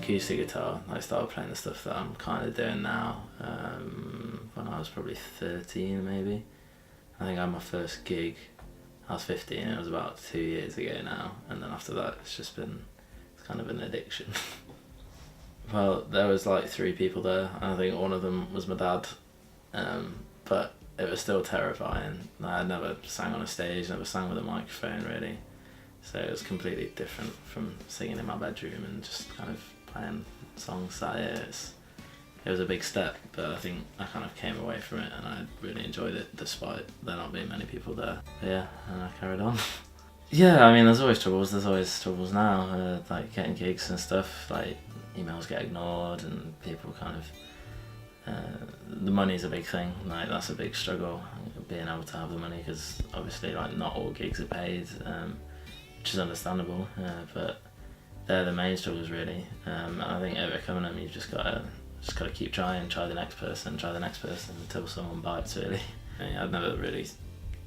acoustic guitar. I started playing the stuff that I'm kind of doing now when I was probably 13 maybe. I think I had my first gig, I was 15, it was about 2 years ago now, and then after that it's kind of an addiction. Well, there was like 3 people there, and I think one of them was my dad, but it was still terrifying. I had never sang on a stage, never sang with a microphone really, so it was completely different from singing in my bedroom and just kind of playing songs that year. It was a big step, but I think I kind of came away from it and I really enjoyed it despite there not being many people there. But yeah, and I carried on. Yeah, I mean, there's always troubles now, like getting gigs and stuff, like emails get ignored and people kind of, the money's a big thing, like that's a big struggle, being able to have the money, because obviously like not all gigs are paid, which is understandable, but they're the main struggles really, and I think overcoming them, you've just got to keep trying, try the next person until someone bites really. I'd never really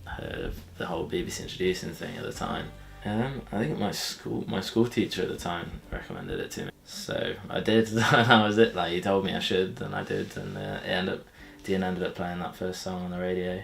heard of the whole BBC Introducing thing at the time. I think my school teacher at the time recommended it to me, so I did. And that was it. Like, he told me I should, and I did, and Dean ended up playing that first song on the radio,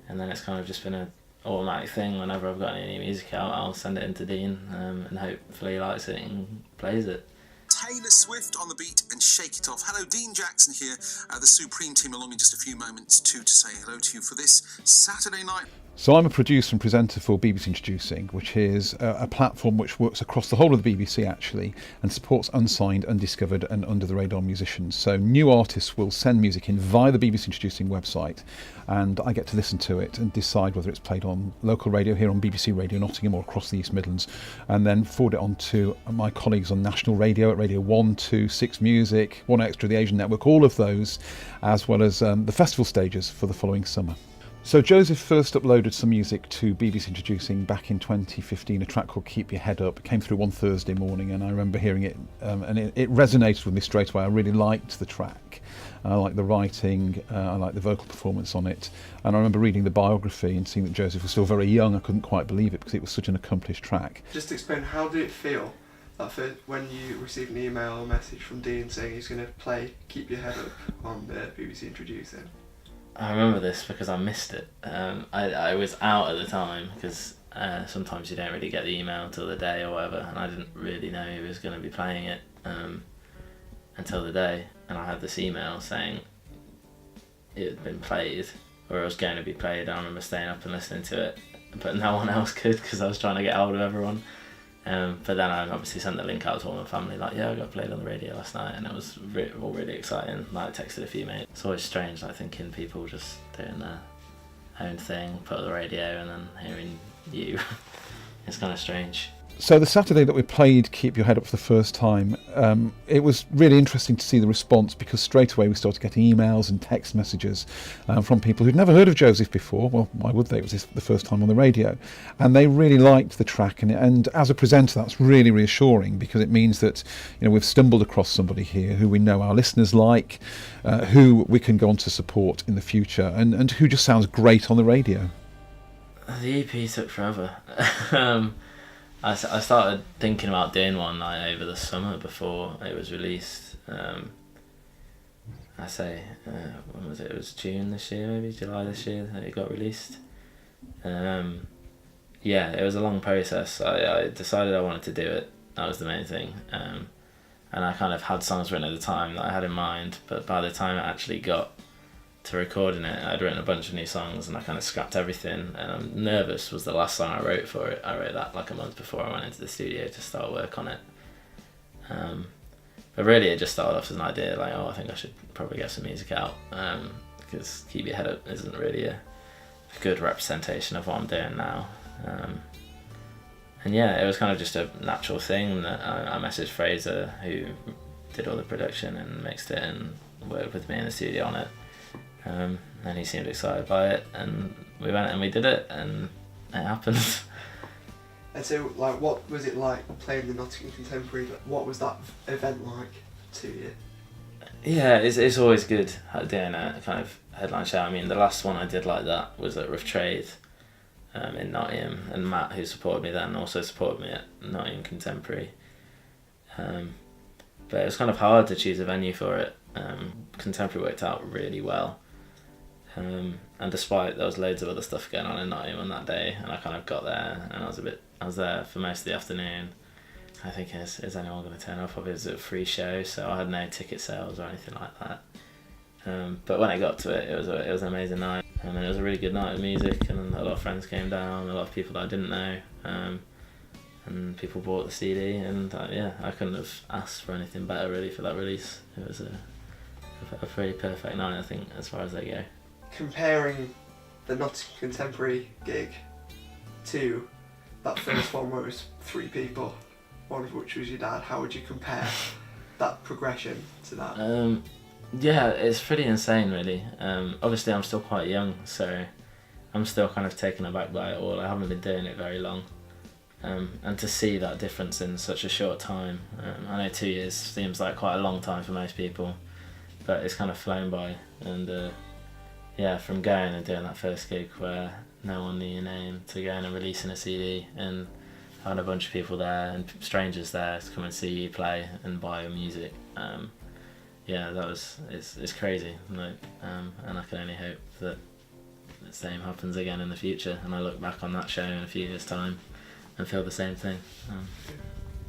and then it's kind of just been an automatic thing. Whenever I've got any music out, I'll send it in to Dean, and hopefully he likes it and plays it. Taylor Swift on the beat and Shake It Off. Hello, Dean Jackson here, the Supreme team along in just a few moments to say hello to you for this Saturday night. So I'm a producer and presenter for BBC Introducing, which is a platform which works across the whole of the BBC actually and supports unsigned, undiscovered and under the radar musicians. So new artists will send music in via the BBC Introducing website, and I get to listen to it and decide whether it's played on local radio here on BBC Radio Nottingham or across the East Midlands, and then forward it on to my colleagues on national radio at Radio 1, 2, 6 Music, 1Extra, the Asian Network, all of those, as well as the festival stages for the following summer. So Joseph first uploaded some music to BBC Introducing back in 2015, a track called Keep Your Head Up. It came through one Thursday morning, and I remember hearing it, and it resonated with me straight away. I really liked the track. I liked the writing, I liked the vocal performance on it. And I remember reading the biography and seeing that Joseph was still very young. I couldn't quite believe it because it was such an accomplished track. Just to explain, how did it feel when you received an email or message from Dean saying he's going to play Keep Your Head Up on the BBC Introducing? I remember this because I missed it. I was out at the time because sometimes you don't really get the email until the day or whatever, and I didn't really know who was going to be playing it until the day, and I had this email saying it had been played, or it was going to be played, and I remember staying up and listening to it, but no one else could because I was trying to get hold of everyone. But then I obviously sent the link out to all my family, like, yeah, I got played on the radio last night, and it was all really exciting. Like, I texted a few mates. It's always strange, like, thinking people just doing their own thing, put on the radio, and then hearing you. It's kind of strange. So the Saturday that we played Keep Your Head Up for the first time, it was really interesting to see the response, because straight away we started getting emails and text messages from people who'd never heard of Joseph before. Well, why would they? It was the first time on the radio. And they really liked the track. And as a presenter, that's really reassuring, because it means that, you know, we've stumbled across somebody here who we know our listeners like, who we can go on to support in the future, and who just sounds great on the radio. The EP took forever. I started thinking about doing one like over the summer before it was released. When was it? It was June this year, maybe July this year that it got released. Yeah, it was a long process. I decided I wanted to do it. That was the main thing. And I kind of had songs written at the time that I had in mind, but by the time it actually got to recording it, I'd written a bunch of new songs and I kind of scrapped everything, and I'm Nervous was the last song I wrote for it. I wrote that like a month before I went into the studio to start work on it. But really it just started off as an idea, like, I think I should probably get some music out, because Keep Your Head Up isn't really a good representation of what I'm doing now. And yeah, it was kind of just a natural thing that I messaged Fraser, who did all the production and mixed it and worked with me in the studio on it. And he seemed excited by it, and we went and we did it, and it happened. And so, like, what was it like playing the Nottingham Contemporary? What was that event like to you? Yeah, it's always good doing a kind of headline show. I mean, the last one I did like that was at Rough Trade in Nottingham, and Matt, who supported me then, also supported me at Nottingham Contemporary. but it was kind of hard to choose a venue for it. Contemporary worked out really well. And despite there was loads of other stuff going on in Nottingham on that day, and I kind of got there, and I was there for most of the afternoon. I think, is anyone going to turn up? Probably it was a free show, so I had no ticket sales or anything like that. But when I got to it, it was an amazing night, and it was a really good night of music, and a lot of friends came down, a lot of people that I didn't know, and people bought the CD, and I couldn't have asked for anything better really for that release. It was a pretty perfect night, I think, as far as they go. Comparing the Nottingham Contemporary gig to that first one where it was 3 people, one of which was your dad, how would you compare that progression to that? Yeah, it's pretty insane really. Obviously I'm still quite young, so I'm still kind of taken aback by it all. I haven't been doing it very long. And to see that difference in such a short time, I know 2 years seems like quite a long time for most people, but it's kind of flown by. And from going and doing that first gig where no one knew your name, to going and releasing a CD and having a bunch of people there and strangers there to come and see you play and buy your music, it's crazy. Like, and I can only hope that the same happens again in the future, and I look back on that show in a few years' time and feel the same thing.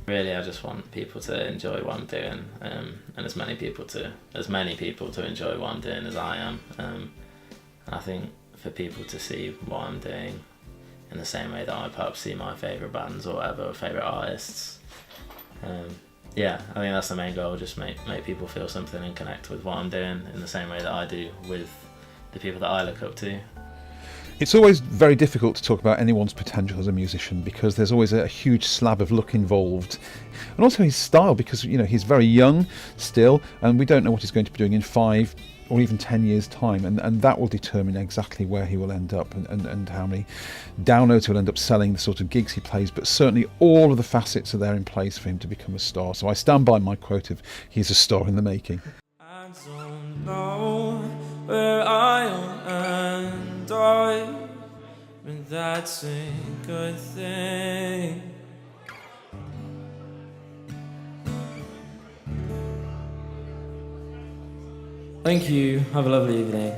Really, I just want people to enjoy what I'm doing, and as many people to enjoy what I'm doing as I am. I think for people to see what I'm doing in the same way that I perhaps see my favourite bands or whatever, or favourite artists. I think that's the main goal, just make people feel something and connect with what I'm doing in the same way that I do with the people that I look up to. It's always very difficult to talk about anyone's potential as a musician because there's always a huge slab of luck involved. And also his style, because he's very young still, and we don't know what he's going to be doing in 5 or even 10 years' time, and that will determine exactly where he will end up and how many downloads he'll end up selling, the sort of gigs he plays. But certainly all of the facets are there in place for him to become a star. So I stand by my quote of he's a star in the making. I don't know where I am and I, but that's a good thing. Thank you. Have a lovely evening.